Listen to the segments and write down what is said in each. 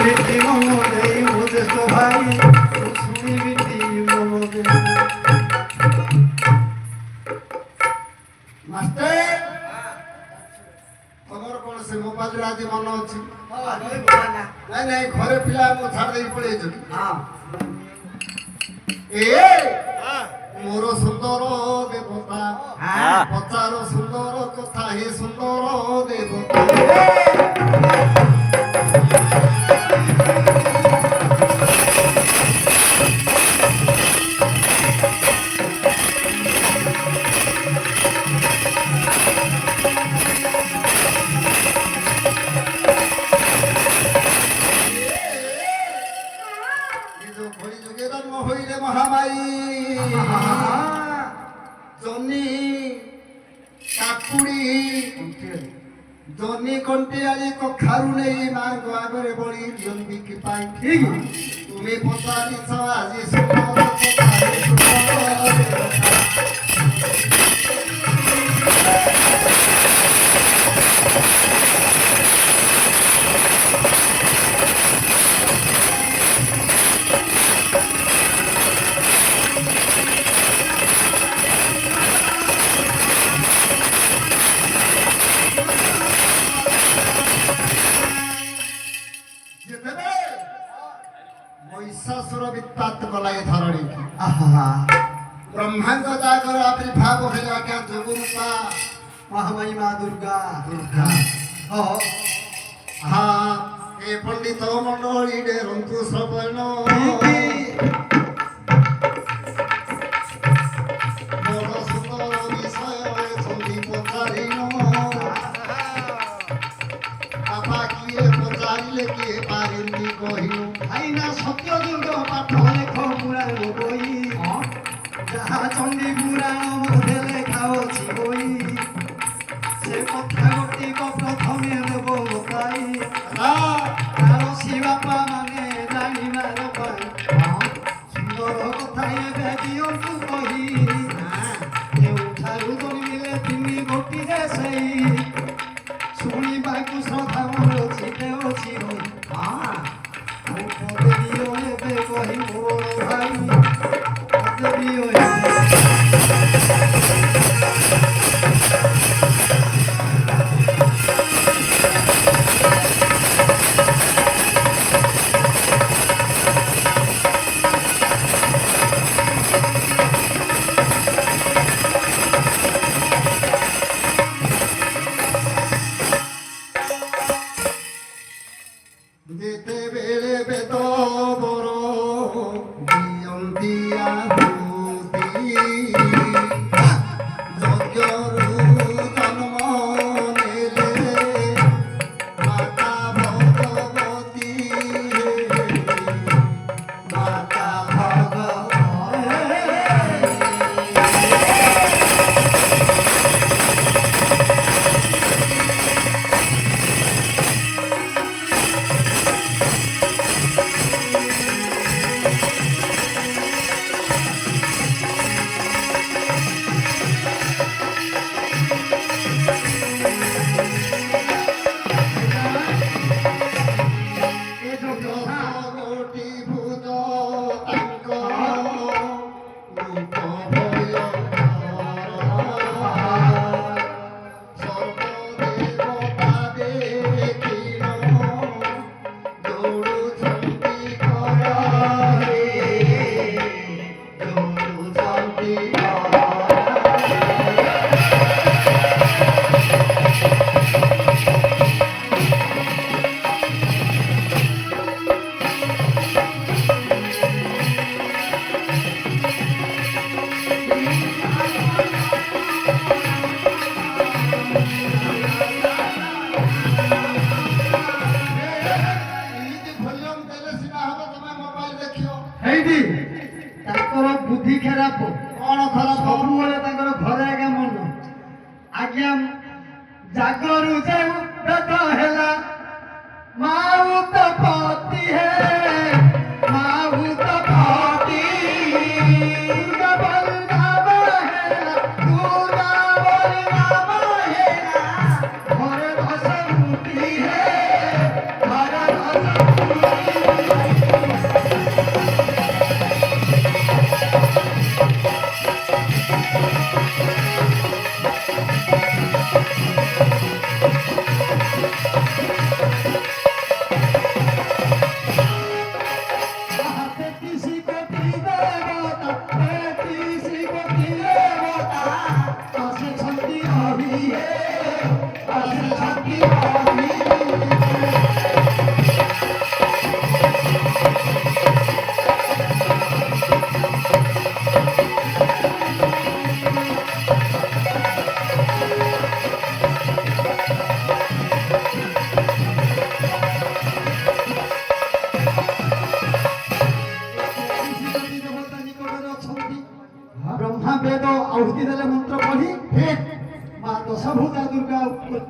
বিটি মন দেই বুঝে তো ভাই শুনি বিটি মন দেই মাস্টার তোমার কোন সে মোবাইল রাজি মন আছে নাই নাই ঘরে পিলা মো ছাড় দেই পড়ে যাবি হ্যাঁ এ মোর সুন্দর দেবতা পচার সুন্দর কথা হে সুন্দর দেবতা মহামায়ী জনি কাকুড়ি জনি কণ্টিয়ালি কখারু নেই মাঙ্গ আগরে বলি জন্মি কি পাই ঠিক তুমি পচারিছ আজি সুন্দর মহিষাসুর বিত্পাত কলাই ধরণী ব্রহ্মাঙ্গ জাগর আবির্ভাব হইলা কে যোগরূপা মহামায়ী মা দুর্গা দুর্গা হা এ পণ্ডিত মণ্ডলী রন্তু শ্রবণ বড় সুন্দর বিষয় সন্ধি পচারিণ আপা কিয়ে পচারিলে কিয়ে পারেনি কহিল আইনা সত্য দুর্গ পাঠ লেখ পুরাণ বই যাহা চণ্ডী পুরাণ মধ্যে লেখা ଅଛି বই সে কথা গতিক প্রথমে দেব গোটাই আরসি বাপা মানে জানিবার পাই সুন্দর কথা ଏବେ দিয়ন্তু কহি কেଉଁଠାରୁ ଜନ୍ମିଲେ ତିନି ଗୋଟିରେ ସେଇ ଶୁଣିବାକୁ ଶ୍ରଦ୍ଧା ମୋର ଚିତେ ଅଛି ହୋଇ ଏବେ କହି ମୋର ଭାଇ যেতে বেড়ে বেদ বড় দিয়ন্তিয়া যজ্ঞরু জন্ম নেলে মাতা ভগবতী মাতা ভগবতী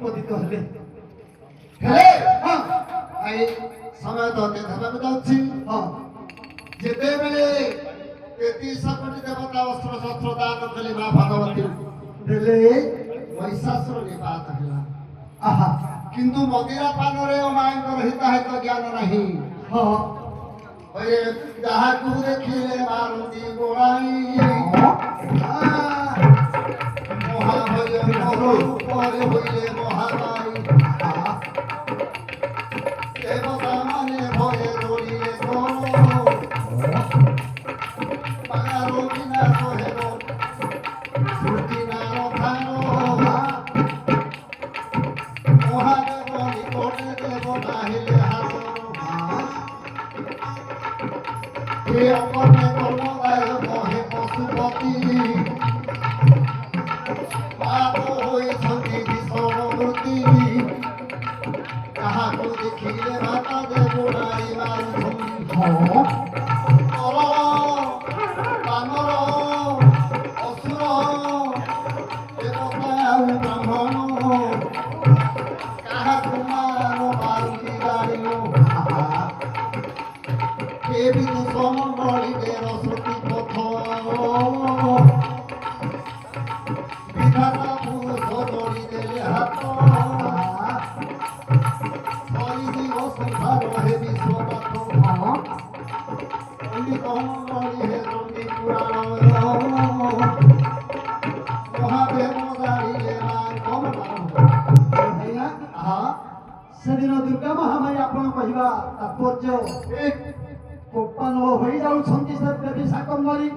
ଉତ୍ପତ୍ତିତ ହେଲେ। ହେଲେ ହଁ ଏଇ ସମୟ ତ ଅତୀତ ହେବାକୁ ଯାଉଛି। ହଁ ଯେତେବେଳେ 33 କୋଟି ଦେବତା ଅସ୍ତ୍ର ଶସ୍ତ୍ର ଦାନ କଲେ ମା ଭଗବତୀ ଦେଲେ ମହିଷାସୁର ନିପାତ ହେଲା। ଆହା କିନ୍ତୁ ମଦିରା ପାନରେ ମାଙ୍କର ହିତାହିତ ଜ୍ଞାନ ନାହିଁ। ହଁ ଯାହାକୁ ଦେଖିଲେ ମାରନ୍ତି ଗୋଳାଇ ମହାଭୟ ଉପରେ ହଇଲେ ମହାମାଇ ଦେବତା ମାନେ ଭୟ ଦୌଡ଼ିଲେ ପାଗାର ବିନାଶ ହେବ ସୃଷ୍ଟି ନାର ଧାର ମହାଦେବ ନିକଟେ ଦେବ ନାହିଲେ ହାତ ଏ ଅଙ୍ଗନେ କର୍ମଦାୟ ମହେ ପଶୁପତି ପାପ ହୋଇଛନ୍ତି ଭୀଷଣ ମୂର୍ତ୍ତି ଯାହାକୁ ଦେଖିଲେ ମାତା ଦେବ ନାରୀ ମାରୁଛନ୍ତି ନର ବାନର ଅସୁର ଦେବତା ଆଉ ବ୍ରାହ୍ମଣ କାହାକୁ ମାନ ମାରୁଛି ଜାଣିନୁ ଏ ବିଦୁଷ ମଣ୍ଡଳୀର ଶ୍ରୁତି ପଥ ବିଧାତା ପୁରୁଷ ଯୋଡ଼ି ଦେଲେ ହାତ ଧରିଯିବ ସଂସାର ହେ ବିଶ୍ୱନାଥ ପଣ୍ଡିତ ମଣ୍ଡଳୀ ହେ ଚଣ୍ଡୀ ପୁରାଣ ମହାଦେବ ଜାଣିଲେ ମାଙ୍କ ଆଜ୍ଞା ସେଦିନ ଦୁର୍ଗା ମହାମାୟୀ ଆପଣ କହିବା ତାତ୍ପର୍ଯ୍ୟ କୋପାନ ହୋଇଯାଉଛନ୍ତି ସେ ଦେବୀ ଶାକମ୍ଭରୀ।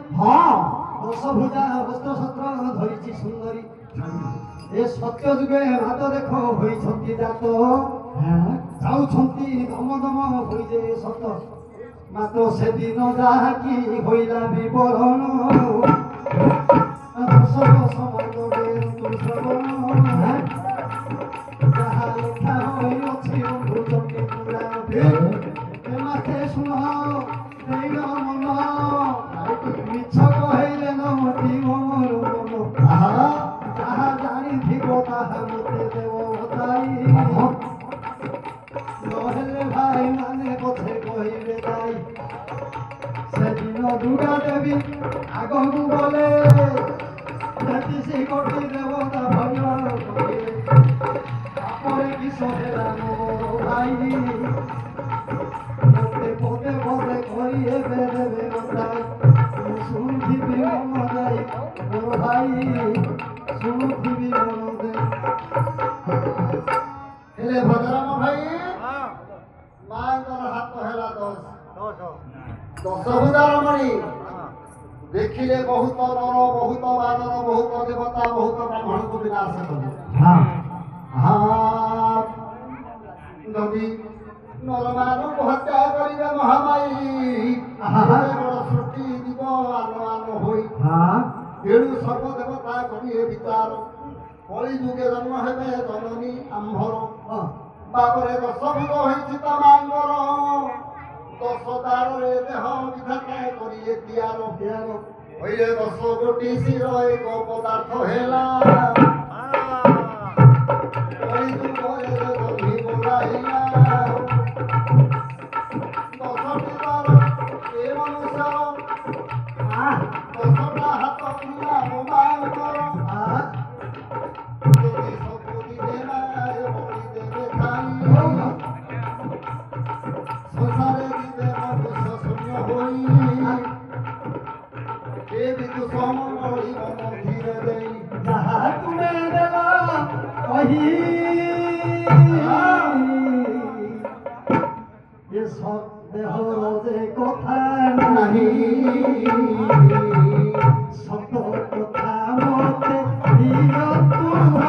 ଦଶଭୁଜା ହସ୍ତଶସ୍ତ୍ର ଧରିଛି ସୁନ୍ଦରୀ ଏ ସତ୍ୟ ଯୁଗେ ଭାତ ଦେଖ ହୋଇଛନ୍ତି ଜାତ ଯାଉଛନ୍ତି ଦମ ଦମ ହୋଇଯେ ସତ ମାତ୍ର ସେଦିନ ଯାହାକି ହୋଇଲା ବିବରଣ ସମାଜରେ ଶ୍ରବଣ ଯାହା ଲେଖା ହୋଇଅଛି ବନ୍ଧୁ ଚଣ୍ଡୀ ପୁରାଣରେ ମାତେ ଶୁଣ ଦେଇର ମନ ମିଛ କହିଲେ ନମତି ମୋର ମନ ଯାହା ଜାଣିଥିବ ତାହା ମୋତେ ଦେବ ବତାଇ ନହେଲେ ଭାଇ ମାନେ ପଛେ କହିବେ ଯାଇ ସେଦିନ ଦୁର୍ଗା ଦେବୀ ଆଗକୁ ଗଲେ 33 କୋଟି ଦେବତା ଭଗବାନ କହିଲେ ତାପରେ କିସ ହେଲା ମୋର ଭାଇ ମୋତେ ପଦେ ପଦେ କରି ଏବେ ଦେବେ ବତାଇ ମୁଁ ଶୁଣିଥିବି ମନ ଯାଇ ମୋର ଭାଇ ଶୁଣୁଥିବି ମନ ଦେଇ ହେଲେ ଭଦ୍ରାମ ଭାଇ ମାଙ୍କର ହାତ ହେଲା 10 ଭୁଜାରମଣି ଦେଖିଲେ ବହୁତ ନର ବହୁତ ବାନର ବହୁତ ଦେବତା ବହୁତ ବ୍ରାହ୍ମଣଙ୍କୁ ବିନାଶ କଲେ ଯଦି ନରମାନଙ୍କୁ ହତ୍ୟା କରିବେ ମହାମାୟୀ ବଡ଼ ସୃଷ୍ଟି ଯିବ ଆନ ଆନ ହୋଇ ତେଣୁ ସର୍ବଦେବତା କରିବେ ବିଚାର କଳି ଯୁଗେ ଜନ୍ମ ହେବେ ଜନନୀ ଆମ୍ଭର ବାପରେ 10 ଭୁଜ ହୋଇଛି ତା ମାଙ୍କର 10 ତାରରେ ଦେହ ବିଧାତା କରିଏ ତିଆର ହଇରେ 10 କୋଟି ଶିର ଏକ ପଦାର୍ଥ ହେଲା କଳି ଯୁଗରେ ଜନ୍ମି ବୋଲାଇଲା 10ଟି ବାର ଏ ମନୁଷ୍ୟ 10ଟା ହାତ ପିଲା ମୋ ମାଙ୍କର ଯଦି ସବୁ ଦିନେ ମାଏ ବଳି ଦେବେ ଖାଇ ସଂସାରେ ଯିବେ ମନୁଷ୍ୟ ଶୂନ୍ୟ ହୋଇ ଏ ବିଦୁଷ ମଣ୍ଡଳୀ ମନ ଧୀରେ ଦେଇ ଯାହା ତୁମେ ଦେଲ କହି ଏ ସନ୍ଦେହର ଯେ କଥା ନାହିଁ ସତ କଥା ମୋତେ ଦିଅ ତୁମ